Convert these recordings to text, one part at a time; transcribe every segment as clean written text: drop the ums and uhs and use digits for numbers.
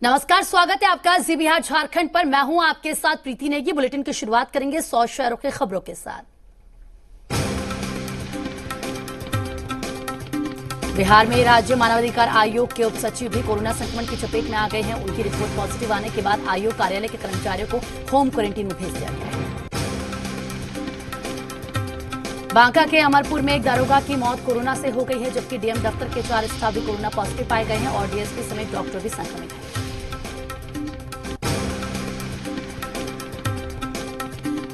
नमस्कार, स्वागत है आपका जी बिहार झारखंड पर। मैं हूं आपके साथ प्रीति नेगी। बुलेटिन की शुरुआत करेंगे 100 शहरों की खबरों के साथ। बिहार में राज्य मानवाधिकार आयोग के उप सचिव भी कोरोना संक्रमण की चपेट में आ गए हैं। उनकी रिपोर्ट पॉजिटिव आने के बाद आयोग कार्यालय के कर्मचारियों को होम क्वारंटीन में भेज दिया गया है। बांका के अमरपुर में एक दारोगा की मौत कोरोना से हो गई है, जबकि डीएम दफ्तर के 4 स्टाफ भी कोरोना पॉजिटिव पाए गए हैं और डीएसपी समेत डॉक्टर भी संक्रमित हैं।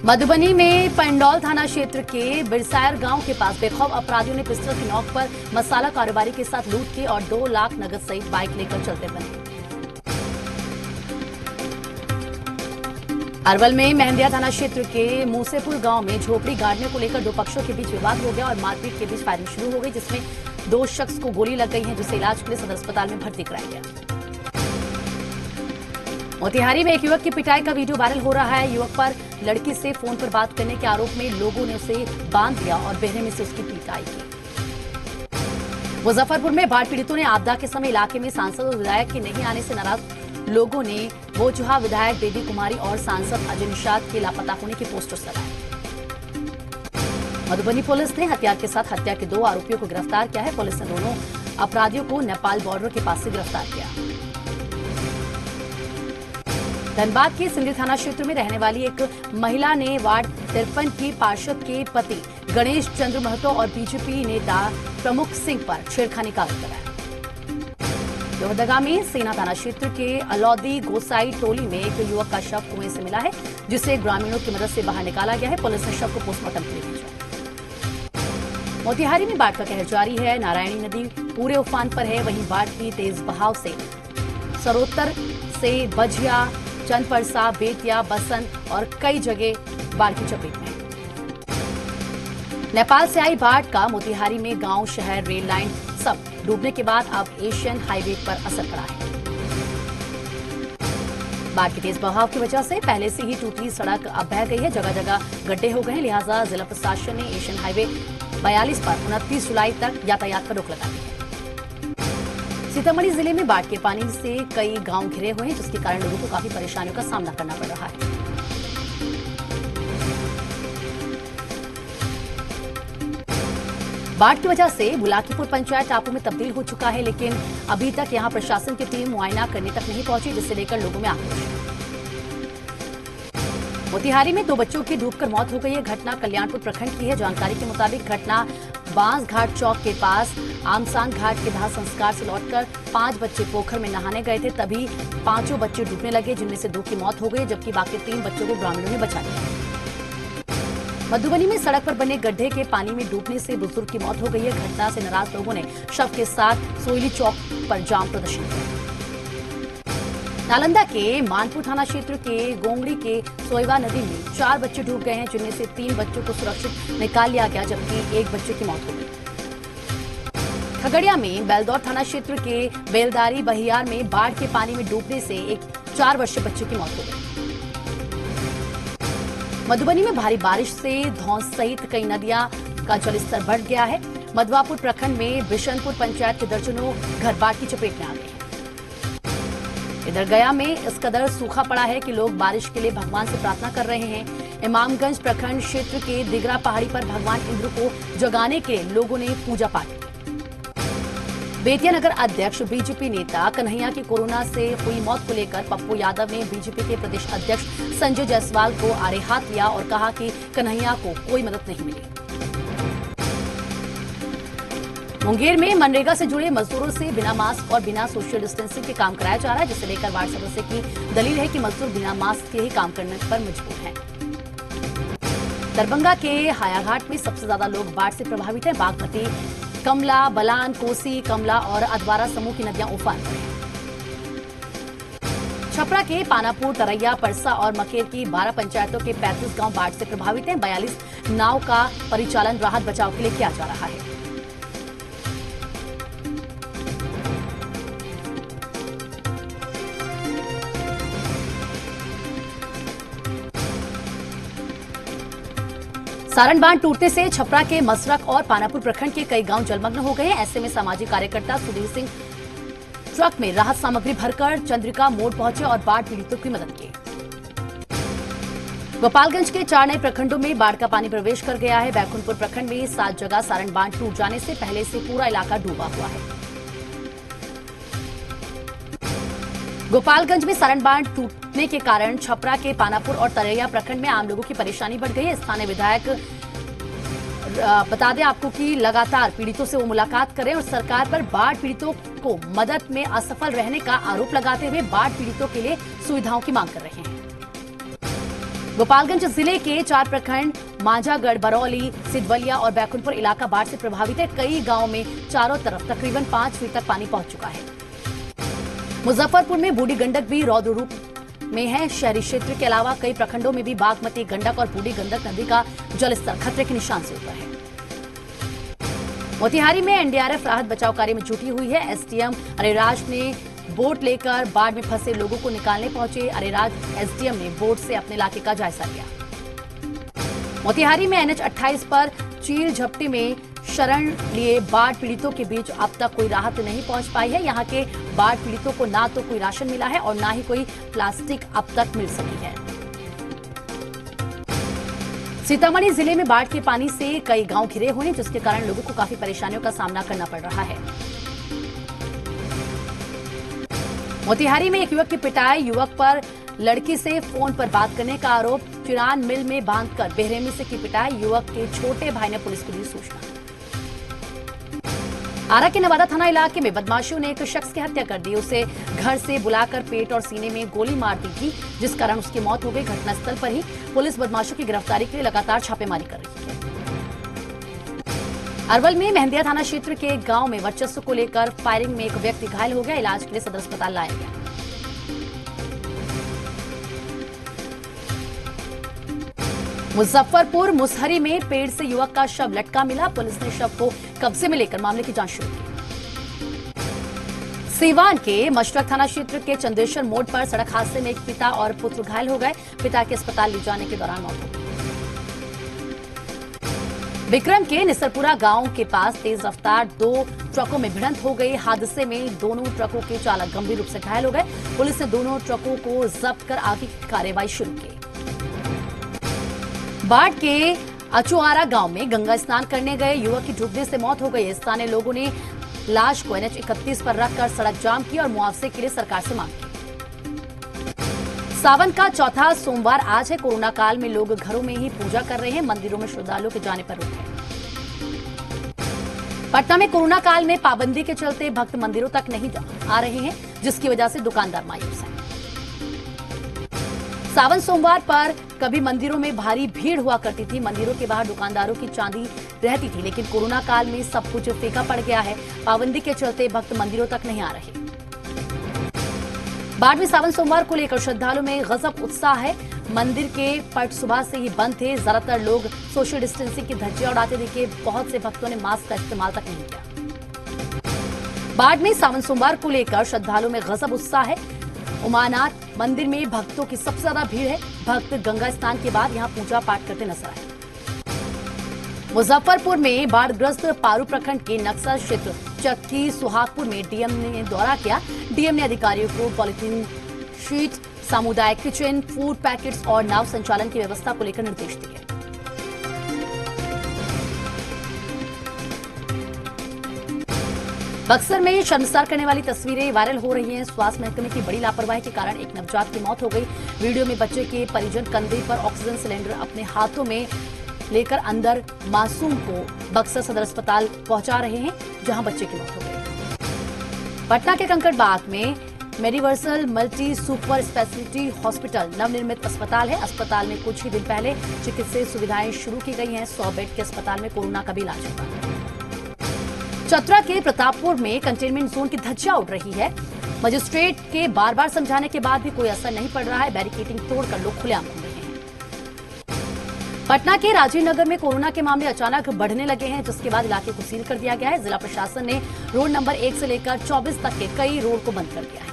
मधुबनी में पंडौल थाना क्षेत्र के बिरसायर गांव के पास बेखौफ अपराधियों ने पिस्टल की नोक पर मसाला कारोबारी के साथ लूट की और 2 लाख नगद सहित बाइक लेकर चलते बने। अरवल में मेहंदिया थाना क्षेत्र के मूसेपुर गांव में झोपड़ी गाड़ने को लेकर 2 पक्षों के बीच विवाद हो गया और मारपीट के बीच फायरिंग शुरू हो गई, जिसमें 2 शख्स को गोली लग गई है, जिसे इलाज के लिए सदर अस्पताल में भर्ती कराया गया। मोतिहारी में एक युवक की पिटाई का वीडियो वायरल हो रहा है। युवक पर लड़की से फोन पर बात करने के आरोप में लोगों ने उसे बांध दिया और बहने में से उसकी पिटाई की। मुजफ्फरपुर में बाढ़ पीड़ितों ने आपदा के समय इलाके में सांसद और विधायक के नहीं आने से नाराज लोगों ने बोचहा विधायक बेबी कुमारी और सांसद अजय निषाद के लापता होने के पोस्टर्स लगाए। मधुबनी पुलिस ने हथियार के साथ हत्या के 2 आरोपियों को गिरफ्तार किया है। पुलिस ने दोनों अपराधियों को नेपाल बॉर्डर के पास से गिरफ्तार किया। धनबाद के सिंधी थाना क्षेत्र में रहने वाली एक महिला ने वार्ड 53 की पार्षद के पति गणेश चंद्र महतो और बीजेपी नेता प्रमुख सिंह पर छेड़खानी का आरोप लगाया। लोहरदगा में सेना थाना क्षेत्र के अलौदी गोसाई टोली में एक युवक का शव कुएं से मिला है, जिसे ग्रामीणों की मदद से बाहर निकाला गया है। पुलिस ने शव को पोस्टमार्टम के लिए भेजा। मोतिहारी में बाढ़ का कहर जारी है। नारायणी नदी पूरे उफान पर है। वहीं बाढ़ की तेज बहाव से सरोतर से बजिया, चंदपरसा, बेतिया, बसंत और कई जगह बाढ़ की चपेट में। नेपाल से आई बाढ़ का मोतिहारी में गांव, शहर, रेल लाइन सब डूबने के बाद अब एशियन हाईवे पर असर पड़ा है। बाढ़ के तेज बहाव की वजह से पहले से ही टूटी सड़क अब बह गई है। जगह जगह गड्ढे हो गए हैं, लिहाजा जिला प्रशासन ने एशियन हाईवे 42 पर 29 जुलाई तक यातायात पर रोक लगा दी है। सीतामढ़ी जिले में बाढ़ के पानी से कई गांव घिरे हुए हैं, जिसके कारण लोगों को काफी परेशानियों का सामना करना पड़ रहा है। बाढ़ की वजह से बुलाकीपुर पंचायत टापू में तब्दील हो चुका है, लेकिन अभी तक यहां प्रशासन की टीम मुआयना करने तक नहीं पहुंची, जिससे लेकर लोगों में आक्रोश है। मोतिहारी में 2 बच्चों की डूबकर मौत हो गई है। घटना कल्याणपुर प्रखंड की है। जानकारी के मुताबिक घटना बांस घाट चौक के पास आमसान घाट के दाह संस्कार से लौटकर 5 बच्चे पोखर में नहाने गए थे, तभी 5 बच्चे डूबने लगे, जिनमें से 2 की मौत हो गई, जबकि बाकी 3 बच्चों को ग्रामीणों ने बचा लिया। मधुबनी में सड़क पर बने गड्ढे के पानी में डूबने से बुजुर्ग की मौत हो गई है। घटना से नाराज लोगों ने शव के साथ सोयली चौक पर जाम प्रदर्शन किया। नालंदा के मानपुर थाना क्षेत्र के गोंगड़ी के सोयवा नदी में 4 बच्चे डूब गए हैं, जिनमें से 3 बच्चों को सुरक्षित निकाल लिया गया, जबकि 1 बच्चे की मौत हो गई। खगड़िया में बेलदौर थाना क्षेत्र के बेलदारी बहियार में बाढ़ के पानी में डूबने से एक 4 वर्षीय बच्चे की मौत हो गई। मधुबनी में भारी बारिश से धौंस सहित कई नदियां का जलस्तर बढ़ गया है। मधवापुर प्रखंड में बिशनपुर पंचायत के दर्जनों घर बाढ़ की चपेट में आ गए हैं। इधर गया में इस कदर सूखा पड़ा है कि लोग बारिश के लिए भगवान से प्रार्थना कर रहे हैं। इमामगंज प्रखंड क्षेत्र के दिगरा पहाड़ी पर भगवान इंद्र को जगाने के लिए लोगों ने पूजा पाठ की। बेतिया नगर अध्यक्ष बीजेपी नेता कन्हैया की कोरोना से हुई मौत को लेकर पप्पू यादव ने बीजेपी के प्रदेश अध्यक्ष संजय जायसवाल को आड़े हाथ लिया और कहा कि कन्हैया को कोई मदद नहीं मिली। मुंगेर में मनरेगा से जुड़े मजदूरों से बिना मास्क और बिना सोशल डिस्टेंसिंग के काम कराया जा रहा है, जिसे लेकर वार्ड सदस्य की दलील है कि मजदूर बिना मास्क के ही काम करने पर मजबूर हैं। दरभंगा के हायाघाट में सबसे ज्यादा लोग बाढ़ से प्रभावित हैं। बागमती, कमला, बलान, कोसी, कमला और अधवारा समूह की नदियां उफान पर हैं। छपरा के पानापुर, तरैया, परसा और मकेर की 12 पंचायतों के 35 गांव बाढ़ से प्रभावित हैं। 42 नाव का परिचालन राहत बचाव के लिए किया जा रहा है। सारण बांध टूटने से छपरा के मसरक और पानापुर प्रखंड के कई गांव जलमग्न हो गए हैं। ऐसे में सामाजिक कार्यकर्ता सुधीर सिंह ट्रक में राहत सामग्री भरकर चंद्रिका मोड़ पहुंचे और बाढ़ पीड़ितों की मदद की। गोपालगंज के 4 नए प्रखंडों में बाढ़ का पानी प्रवेश कर गया है। बैकुंठपुर प्रखंड में 7 जगह सारण बांध टूट जाने से पहले से पूरा इलाका डूबा हुआ है। गोपालगंज में सारण बांध टूटने के कारण छपरा के पानापुर और तरैया प्रखंड में आम लोगों की परेशानी बढ़ गई है। स्थानीय विधायक बता दें आपको कि लगातार पीड़ितों से वो मुलाकात करें और सरकार पर बाढ़ पीड़ितों को मदद में असफल रहने का आरोप लगाते हुए बाढ़ पीड़ितों के लिए सुविधाओं की मांग कर रहे हैं। गोपालगंज जिले के 4 प्रखंड मांझागढ़, बरौली, सिद्धवलिया और बैकुंठपुर इलाका बाढ़ से प्रभावित है। कई गांवों में चारों तरफ तकरीबन 5 फीट तक पानी पहुंच चुका है। मुजफ्फरपुर में बूढ़ी गंडक भी रौद्र रूप में है। शहरी क्षेत्र के अलावा कई प्रखंडों में भी बागमती, गंडक और बूढ़ी गंडक नदी का जलस्तर खतरे के निशान से ऊपर है। मोतिहारी में एनडीआरएफ राहत बचाव कार्य में जुटी हुई है। एसडीएम अरेराज ने बोट लेकर बाढ़ में फंसे लोगों को निकालने पहुंचे। अरेराज एसडीएम ने बोट से अपने इलाके का जायजा लिया। मोतिहारी में एनएच 28 पर चील झपटी में शरण लिए बाढ़ पीड़ितों के बीच अब तक कोई राहत नहीं पहुंच पाई है। यहां के बाढ़ पीड़ितों को ना तो कोई राशन मिला है और ना ही कोई प्लास्टिक अब तक मिल सकी है। सीतामढ़ी जिले में बाढ़ के पानी से कई गांव घिरे हुए हैं, जिसके कारण लोगों को काफी परेशानियों का सामना करना पड़ रहा है। मोतिहारी में एक युवक की पिटाई, युवक पर लड़की से फोन पर बात करने का आरोप, चिरान मिल में बांधकर बेरहमी से की पिटाई, युवक के छोटे भाई ने पुलिस को दी सूचना। आरा के नवादा थाना इलाके में बदमाशों ने एक शख्स की हत्या कर दी। उसे घर से बुलाकर पेट और सीने में गोली मार दी थी, जिस कारण उसकी मौत हो गई। घटनास्थल पर ही पुलिस बदमाशों की गिरफ्तारी के लिए लगातार छापेमारी कर रही है। अरवल में मेहंदिया थाना क्षेत्र के एक गांव में वर्चस्व को लेकर फायरिंग में एक व्यक्ति घायल हो गया। इलाज के लिए सदर अस्पताल लाया गया। मुजफ्फरपुर मुसहरी में पेड़ से युवक का शव लटका मिला। पुलिस ने शव को कब्जे में लेकर मामले की जांच शुरू की। सीवान के मशरक थाना क्षेत्र के चंदेश्वर मोड़ पर सड़क हादसे में एक पिता और पुत्र घायल हो गए। पिता के अस्पताल ले जाने के दौरान मौत हो गई। विक्रम के निसरपुरा गांव के पास तेज रफ्तार 2 ट्रकों में भिड़ंत हो गई। हादसे में दोनों ट्रकों के चालक गंभीर रूप से घायल हो गए। पुलिस ने दोनों ट्रकों को जब्त कर आगे की कार्रवाई शुरू की। बाढ़ के अचुआरा गांव में गंगा स्नान करने गए युवक की डूबने से मौत हो गई। स्थानीय लोगों ने लाश को एनएच 31 पर रखकर सड़क जाम की और मुआवजे के लिए सरकार से मांग की। सावन का चौथा सोमवार आज है। कोरोना काल में लोग घरों में ही पूजा कर रहे हैं। मंदिरों में श्रद्धालुओं के जाने पर रोक है। पटना में कोरोना काल में पाबंदी के चलते भक्त मंदिरों तक नहीं आ रहे हैं, जिसकी वजह से दुकानदार मायूस हैं। सावन सोमवार पर कभी मंदिरों में भारी भीड़ हुआ करती थी। मंदिरों के बाहर दुकानदारों की चांदी रहती थी, लेकिन कोरोना काल में सब कुछ फीका पड़ गया है। पाबंदी के चलते भक्त मंदिरों तक नहीं आ रहे। बाढ़ में सावन सोमवार को लेकर श्रद्धालुओं में गजब उत्साह है। मंदिर के पट सुबह से ही बंद थे। ज्यादातर लोग सोशल डिस्टेंसिंग की धज्जियां उड़ाते दिखे। बहुत से भक्तों ने मास्क का इस्तेमाल तक नहीं किया। बाढ़ में सावन सोमवार को लेकर श्रद्धालुओं में गजब उत्साह है। उमानाथ मंदिर में भक्तों की सबसे ज्यादा भीड़ है। भक्त गंगा स्नान के बाद यहां पूजा पाठ करते नजर आए। मुजफ्फरपुर में बाढ़ग्रस्त पारू प्रखंड के नक्सल क्षेत्र चक्की सुहागपुर में डीएम ने दौरा किया। डीएम ने अधिकारियों को पॉलिथीन शीट, सामुदायिक किचन, फूड पैकेट्स और नाव संचालन की व्यवस्था को लेकर निर्देश दिए। बक्सर में शर्मसार करने वाली तस्वीरें वायरल हो रही हैं। स्वास्थ्य महकमे की बड़ी लापरवाही के कारण एक नवजात की मौत हो गई। वीडियो में बच्चे के परिजन कंधे पर ऑक्सीजन सिलेंडर अपने हाथों में लेकर अंदर मासूम को बक्सर सदर अस्पताल पहुंचा रहे हैं, जहां बच्चे की मौत हो गई। पटना के कंकड़बाग में Medivarsal multi super speciality hospital नवनिर्मित अस्पताल है। अस्पताल में कुछ ही दिन पहले चिकित्सीय सुविधाएं शुरू की गई हैं। 100 बेड के अस्पताल में कोरोना का भी इलाज होगा। चतरा के प्रतापपुर में कंटेनमेंट जोन की धज्जियां उड़ रही है। मजिस्ट्रेट के बार बार समझाने के बाद भी कोई असर नहीं पड़ रहा है। बैरिकेडिंग तोड़कर लोग खुलेआम घूम रहे हैं। पटना के राजीव नगर में कोरोना के मामले अचानक बढ़ने लगे हैं, जिसके बाद इलाके को सील कर दिया गया है। जिला प्रशासन ने रोड नंबर 1 से लेकर 24 तक के कई रोड को बंद कर दिया है।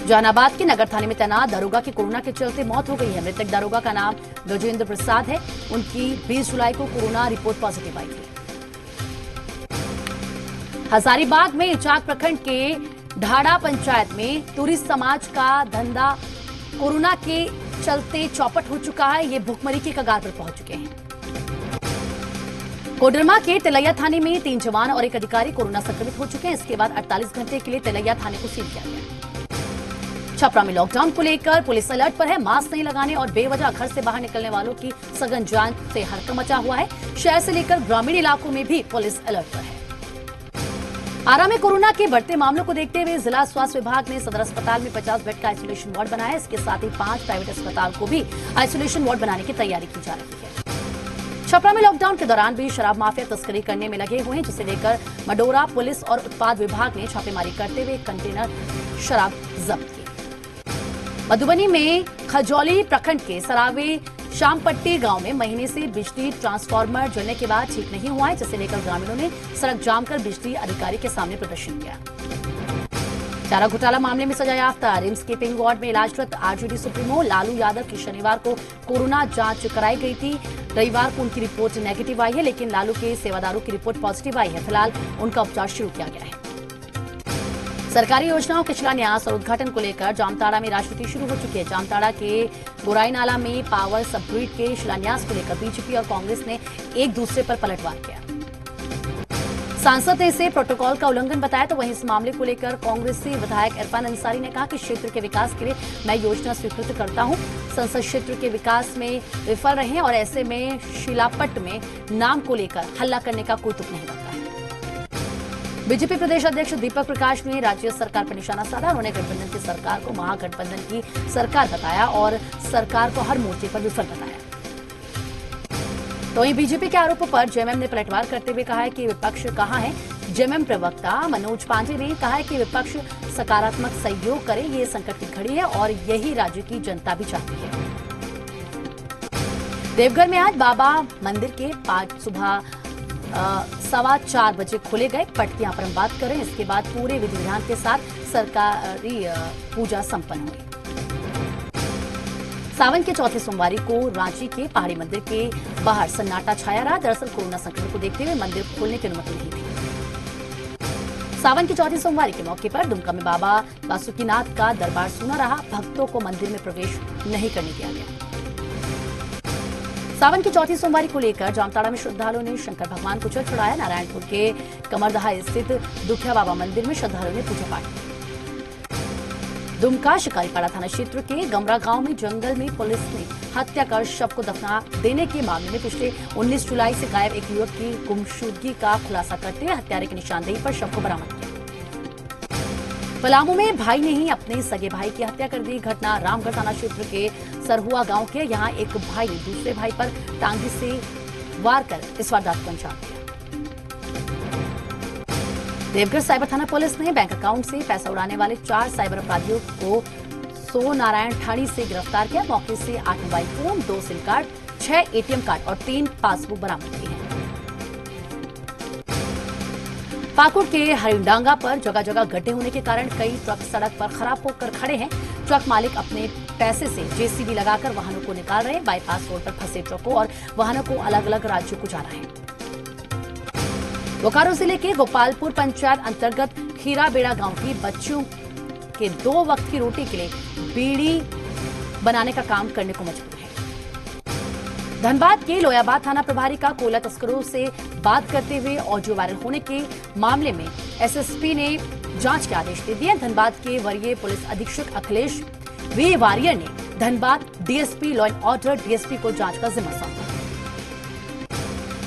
जहानाबाद के नगर थाने में तैनात दारोगा की कोरोना के चलते मौत हो गई है। मृतक दारोगा का नाम गजेंद्र प्रसाद है। उनकी 20 जुलाई को कोरोना रिपोर्ट पॉजिटिव आई थी। हजारीबाग में इचाक प्रखंड के ढाड़ा पंचायत में टूरिस्ट समाज का धंधा कोरोना के चलते चौपट हो चुका है। ये भुखमरी की कगार पर पहुंच चुके हैं। कोडरमा के तिलैया थाने में 3 जवान और 1 अधिकारी कोरोना संक्रमित हो चुके हैं। इसके बाद 48 घंटे के लिए तिलैया थाने को सील किया गया। छपरा में लॉकडाउन को लेकर पुलिस अलर्ट पर है। मास्क नहीं लगाने और बेवजह घर से बाहर निकलने वालों की सघन जांच से हड़कंप मचा हुआ है। शहर से लेकर ग्रामीण इलाकों में भी पुलिस अलर्ट पर है। आरा में कोरोना के बढ़ते मामलों को देखते हुए जिला स्वास्थ्य विभाग ने सदर अस्पताल में 50 बेड का आइसोलेशन वार्ड बनाया है। इसके साथ ही 5 प्राइवेट अस्पताल को भी आइसोलेशन वार्ड बनाने की तैयारी की जा रही है। छपरा में लॉकडाउन के दौरान भी शराब माफिया तस्करी करने में लगे हुए हैं, जिसे लेकर मडोरा पुलिस और उत्पाद विभाग ने छापेमारी करते हुए कंटेनर शराब जब्त की। मधुबनी में खजौली प्रखंड के सरावे शामपट्टी गांव में महीने से बिजली ट्रांसफार्मर जलने के बाद ठीक नहीं हुआ है, जिसे लेकर ग्रामीणों ने सड़क जाम कर बिजली अधिकारी के सामने प्रदर्शन किया। चारा घोटाला मामले में सजायाफ्ता रिम्स के पिंक वार्ड में इलाजरत आरजेडी सुप्रीमो लालू यादव की शनिवार को कोरोना जांच कराई गई थी। रविवार को उनकी रिपोर्ट नेगेटिव आई है, लेकिन लालू के सेवादारों की रिपोर्ट पॉजिटिव आई है। फिलहाल उनका उपचार शुरू किया गया है। सरकारी योजनाओं के शिलान्यास और उद्घाटन को लेकर जामताड़ा में राजनीति शुरू हो चुकी है। जामताड़ा के गोराई नाला में पावर सबग्रिड के शिलान्यास को लेकर बीजेपी और कांग्रेस ने एक दूसरे पर पलटवार किया। सांसद ने इसे प्रोटोकॉल का उल्लंघन बताया, तो वहीं इस मामले को लेकर कांग्रेसी विधायक इरफान अंसारी ने कहा कि क्षेत्र के विकास के लिए मैं योजना स्वीकृत करता हूं। संसद क्षेत्र के विकास में विफल रहे और ऐसे में शिलापट में नाम को लेकर हल्ला करने का कोई तुक नहीं बनता है। बीजेपी प्रदेश अध्यक्ष दीपक प्रकाश ने राज्य सरकार पर निशाना साधा। उन्होंने गठबंधन की सरकार को महागठबंधन की सरकार बताया और सरकार को हर मोर्चे पर विफल बताया। तो वहीं बीजेपी के आरोपों पर जेएमएम ने पलटवार करते हुए कहा है कि विपक्ष कहां है। जेएमएम प्रवक्ता मनोज पांडे ने कहा है कि विपक्ष सकारात्मक सहयोग करे, ये संकट की घड़ी है और यही राज्य की जनता भी चाहती है। देवघर में आज बाबा मंदिर के 5 सुबह 4:15 बजे खोले गए। पट की यहाँ पर हम बात करें, इसके बाद पूरे विधि विधान के साथ सरकारी पूजा संपन्न हुई। सावन के चौथे सोमवारी को रांची के पहाड़ी मंदिर के बाहर सन्नाटा छाया रहा। दरअसल कोरोना संक्रमण को देखते हुए मंदिर खोलने की अनुमति नहीं थी। सावन की चौथी सोमवारी के मौके पर दुमका में बाबा बासुकीनाथ का दरबार सुना रहा। भक्तों को मंदिर में प्रवेश नहीं करने दिया गया। सावन की चौथी सोमवारी को लेकर जामताड़ा में श्रद्धालुओं ने शंकर भगवान को जल चढ़ाया। नारायणपुर के कमरदहा स्थित दुखिया बाबा मंदिर में श्रद्धालुओं ने पूजा पाठ किया। दुमका शिकारीपाड़ा थाना क्षेत्र के गमरा गांव में जंगल में पुलिस ने हत्या कर शव को दफना देने के मामले में पिछले 19 जुलाई से गायब एक युवक की गुमशुदगी का खुलासा करते हुए हत्यारे की निशानदेही पर शव को बरामद किया। पलामू में भाई ने ही अपने सगे भाई की हत्या कर दी। घटना रामगढ़ थाना क्षेत्र के सरहुआ गांव के। यहां एक भाई ने दूसरे भाई पर टांगी से वार कर इस वारदात को अंजाम दिया। देवघर साइबर थाना पुलिस ने बैंक अकाउंट से पैसा उड़ाने वाले 4 साइबर अपराधियों को सो नारायण ठाणी से गिरफ्तार किया। मौके से 8 mobile phone, 2 SIM card, 6 ATM card और 3 पासबुक बरामद किए हैं। पाकुड़ के हरिंडांगा पर जगह जगह गड्ढे होने के कारण कई ट्रक सड़क पर खराब होकर खड़े हैं। ट्रक मालिक अपने पैसे से जेसीबी लगाकर वाहनों को निकाल रहे हैं। बाईपास रोड पर फंसे ट्रकों और वाहनों को अलग अलग राज्यों को जा रहे हैं। बोकारो जिले के गोपालपुर पंचायत अंतर्गत खीराबेड़ा गांव की बच्चों के 2 वक्त की रोटी के लिए बीड़ी बनाने का काम करने को मजबूर है। धनबाद के लोयाबाद थाना प्रभारी का कोयला तस्करों से बात करते हुए ऑडियो वायरल होने के मामले में एसएसपी ने जांच के आदेश दे दिए। धनबाद के वरीय पुलिस अधीक्षक अखिलेश वी वारियर ने Dhanbad DSP law and order DSP को जांच का जिम्मा सौंपा।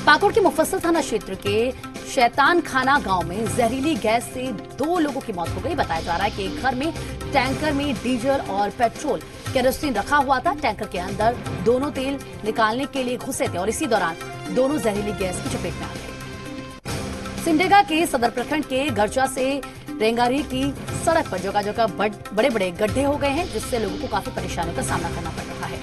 पाकुड़ के मुफस्सिल थाना क्षेत्र के शैतान खाना गांव में जहरीली गैस से 2 लोगों की मौत हो गई। बताया जा रहा है कि एक घर में टैंकर में डीजल और पेट्रोल केरोसिन रखा हुआ था। टैंकर के अंदर दोनों तेल निकालने के लिए घुसे थे और इसी दौरान दोनों जहरीली गैस की चपेट में आ गए। सिमडेगा के सदर प्रखंड के गरजा से रेंगारी की सड़क पर जगह जगह बड़े बड़े गड्ढे हो गए हैं, जिससे लोगों को काफी परेशानियों का सामना करना पड़ रहा है।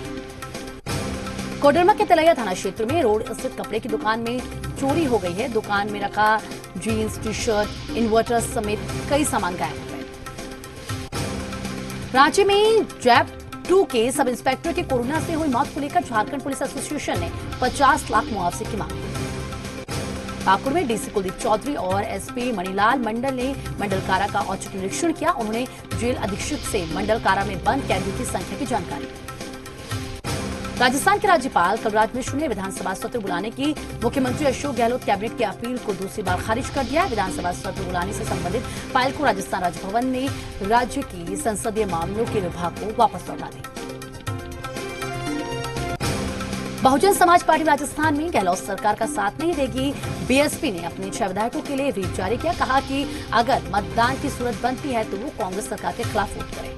कोडरमा के तिलैया थाना क्षेत्र में रोड स्थित कपड़े की दुकान में चोरी हो गई है। दुकान में रखा जीन्स, टी शर्ट, इन्वर्टर समेत कई सामान गायब हो गए। रांची में जैप 2 के सब इंस्पेक्टर के कोरोना से हुई मौत को लेकर झारखंड पुलिस एसोसिएशन ने 50 लाख मुआवजे की मांग की। पाकुड़ में डीसी कुलदीप चौधरी और एसपी मणिलाल मंडल ने मंडल कारा का औचक निरीक्षण किया। उन्होंने जेल अधीक्षक से मंडल कारा में बंद कैदियों की संख्या की जानकारी दी। राजस्थान के राज्यपाल कलराज मिश्र ने विधानसभा सत्र बुलाने की मुख्यमंत्री अशोक गहलोत कैबिनेट की अपील को दूसरी बार खारिज कर दिया। विधानसभा सत्र बुलाने से संबंधित फाइल को राजस्थान राजभवन ने राज्य की संसदीय मामलों के विभाग को वापस लौटा दी। बहुजन समाज पार्टी राजस्थान में गहलोत सरकार का साथ नहीं देगी। बीएसपी ने अपने 6 विधायकों के लिए व्हीप जारी किया। कहा कि अगर मतदान की सूरत बनती है तो वो कांग्रेस सरकार के खिलाफ वोट करें।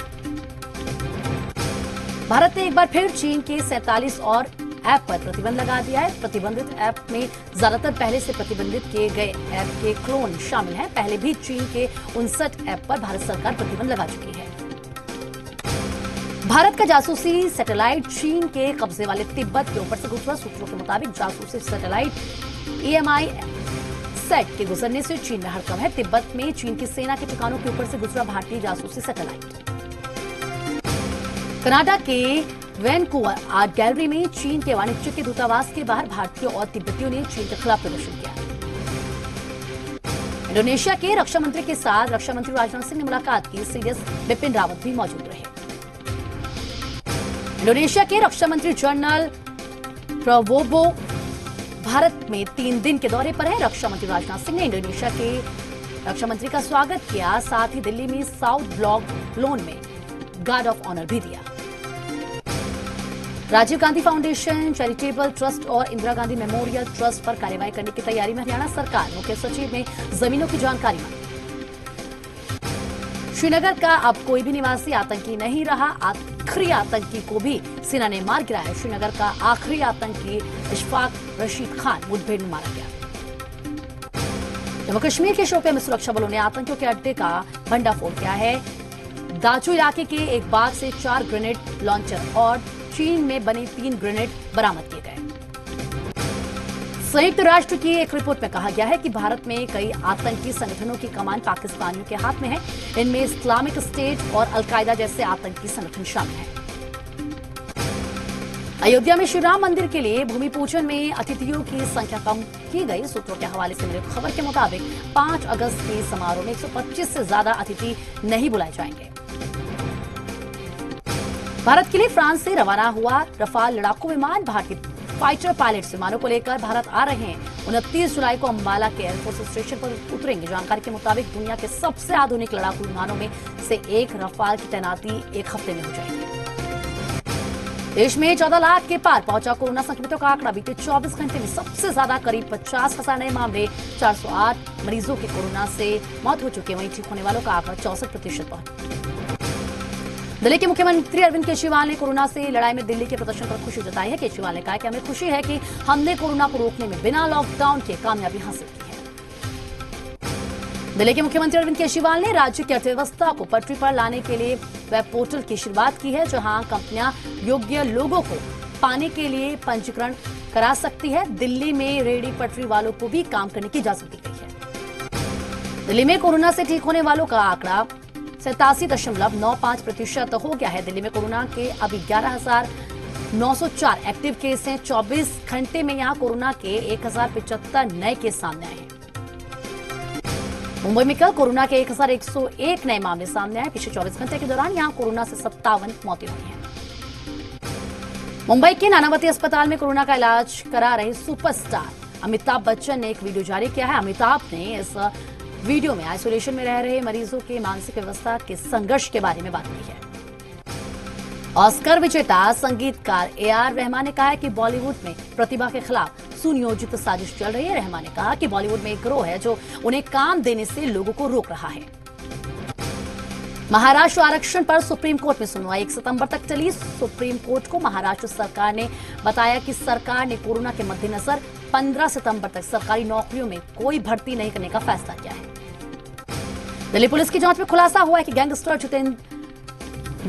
भारत ने एक बार फिर चीन के 47 और ऐप पर प्रतिबंध लगा दिया है। प्रतिबंधित ऐप में ज्यादातर पहले से प्रतिबंधित किए गए ऐप के क्लोन शामिल हैं। पहले भी चीन के 59 ऐप पर भारत सरकार प्रतिबंध लगा चुकी है। भारत का जासूसी सैटेलाइट चीन के कब्जे वाले तिब्बत के ऊपर से गुजरा। सूत्रों के मुताबिक जासूसी सैटेलाइट EMI सेट के गुजरने से चीन में हड़कंप है। तिब्बत में चीन की सेना के ठिकानों के ऊपर से गुजरा भारतीय जासूसी सैटेलाइट। कनाडा के वैनकूवर आर्ट गैलरी में चीन के वाणिज्य के दूतावास के बाहर भारतीयों और तिब्बतियों ने चीन के खिलाफ प्रदर्शन किया। इंडोनेशिया के रक्षा मंत्री के साथ रक्षा मंत्री राजनाथ सिंह ने मुलाकात की। सीडीएस बिपिन रावत भी मौजूद रहे। इंडोनेशिया के रक्षा मंत्री जनरल प्रबोवो भारत में 3 दिन के दौरे पर है। रक्षा मंत्री राजनाथ सिंह ने इंडोनेशिया के रक्षा मंत्री का स्वागत किया। साथ ही दिल्ली में साउथ ब्लॉक लोन में गार्ड ऑफ ऑनर भी दिया। Rajiv Gandhi foundation, charitable trust और इंदिरा गांधी मेमोरियल ट्रस्ट पर कार्रवाई करने की तैयारी में हरियाणा सरकार। मुख्य सचिव ने जमीनों की जानकारी मांगी। श्रीनगर का अब कोई भी निवासी आतंकी नहीं रहा। आखिरी आतंकी को भी सेना ने मार गिराया। श्रीनगर का आखिरी आतंकी इशफाक रशीद खान मुठभेड़ में मारा गया। जम्मू कश्मीर के शोपियां में सुरक्षा बलों ने आतंकियों के अड्डे का भंडाफोड़ किया है। दाचू इलाके के एक बाग से 4 ग्रेनेड लॉन्चर और चीन में बने 3 ग्रेनेड बरामद किए गए। संयुक्त राष्ट्र की एक रिपोर्ट में कहा गया है कि भारत में कई आतंकी संगठनों की कमान पाकिस्तानियों के हाथ में है। इनमें इस्लामिक स्टेट और अलकायदा जैसे आतंकी संगठन शामिल हैं। अयोध्या में श्री राम मंदिर के लिए भूमि पूजन में अतिथियों की संख्या कम की गई। सूत्रों के हवाले से मिली खबर के मुताबिक 5 अगस्त के समारोह में 125 से ज्यादा अतिथि नहीं बुलाए जाएंगे। भारत के लिए फ्रांस से रवाना हुआ रफाल लड़ाकू विमान। भारतीय फाइटर पायलट विमानों को लेकर भारत आ रहे हैं। 29 जुलाई को अंबाला के एयरफोर्स स्टेशन पर उतरेंगे। जानकारी के मुताबिक दुनिया के सबसे आधुनिक लड़ाकू विमानों में से एक रफाल की तैनाती 1 हफ्ते में हो जाएगी। देश में 14 लाख के पार पहुंचा कोरोना संक्रमितों का आंकड़ा। बीते 24 घंटे में सबसे ज्यादा करीब 50,000 नए मामले। 408 मरीजों की कोरोना से मौत हो चुकी है। वहीं ठीक होने वालों का आंकड़ा 64% पहुंचा। दिल्ली के मुख्यमंत्री अरविंद केजरीवाल ने कोरोना से लड़ाई में दिल्ली के प्रदर्शन पर खुशी जताई है। केजरीवाल ने कहा कि हमें खुशी है कि हमने कोरोना को रोकने में बिना लॉकडाउन के कामयाबी हासिल की है। दिल्ली के मुख्यमंत्री अरविंद केजरीवाल ने राज्य की अर्थव्यवस्था को पटरी पर लाने के लिए वेब पोर्टल की शुरुआत की है, जहां कंपनियां योग्य लोगों को पाने के लिए पंजीकरण करा सकती है। दिल्ली में रेहड़ी पटरी वालों को भी काम करने की इजाजत दी गई है। दिल्ली में कोरोना से ठीक होने वालों का आंकड़ा 87.95% हो गया है। दिल्ली में कोरोना के अभी 11,904 एक्टिव केस हैं। 24 घंटे में यहां कोरोना के 1,075 नए केस सामने आए हैं। मुंबई में कल कोरोना के 1,101 नए मामले सामने आए। पिछले 24 घंटे के दौरान यहां कोरोना से 57 मौतें हुई हैं। मुंबई के नानावती अस्पताल में कोरोना का इलाज करा रहे सुपरस्टार अमिताभ बच्चन ने एक वीडियो जारी किया है। अमिताभ ने इस वीडियो में आइसोलेशन में रह रहे मरीजों के मानसिक व्यवस्था के संघर्ष के बारे में बात की है। ऑस्कर विजेता संगीतकार AR रहमान ने कहा है कि बॉलीवुड में प्रतिभा के खिलाफ सुनियोजित साजिश चल रही है। रहमान ने कहा कि बॉलीवुड में एक गिरोह है जो उन्हें काम देने से लोगों को रोक रहा है। महाराष्ट्र आरक्षण पर सुप्रीम कोर्ट में सुनवाई 1 सितंबर तक चली। सुप्रीम कोर्ट को महाराष्ट्र सरकार ने बताया कि सरकार ने कोरोना के मद्देनजर 15 सितंबर तक सरकारी नौकरियों में कोई भर्ती नहीं करने का फैसला किया है। दिल्ली पुलिस की जांच में खुलासा हुआ है कि गैंगस्टर जितेंद्र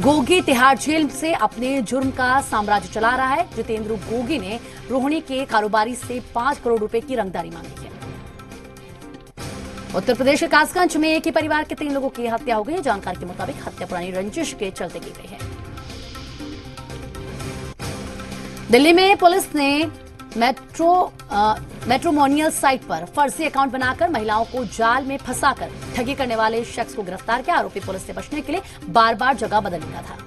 गोगी तिहाड़ जेल से अपने जुर्म का साम्राज्य चला रहा है। जितेंद्र गोगी ने रोहिणी के कारोबारी से 5 करोड़ रुपए की रंगदारी मांगी है। उत्तर प्रदेश के कासगंज में एक ही परिवार के 3 लोगों की हत्या हो गई। जानकारी के मुताबिक हत्या पुरानी रंजिश के चलते की गई है। दिल्ली में पुलिस ने मैट्रिमोनियल साइट पर फर्जी अकाउंट बनाकर महिलाओं को जाल में फंसाकर ठगी करने वाले शख्स को गिरफ्तार किया। आरोपी पुलिस से बचने के लिए बार बार जगह बदल लेता था।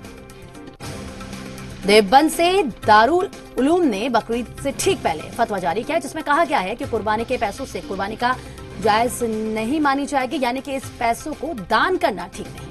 देवबंद से दारुल उलूम ने बकरीद से ठीक पहले फतवा जारी किया, जिसमें कहा गया है कि कुर्बानी के पैसों से कुर्बानी का जायज नहीं मानी जाएगी, यानी कि इस पैसों को दान करना ठीक नहीं।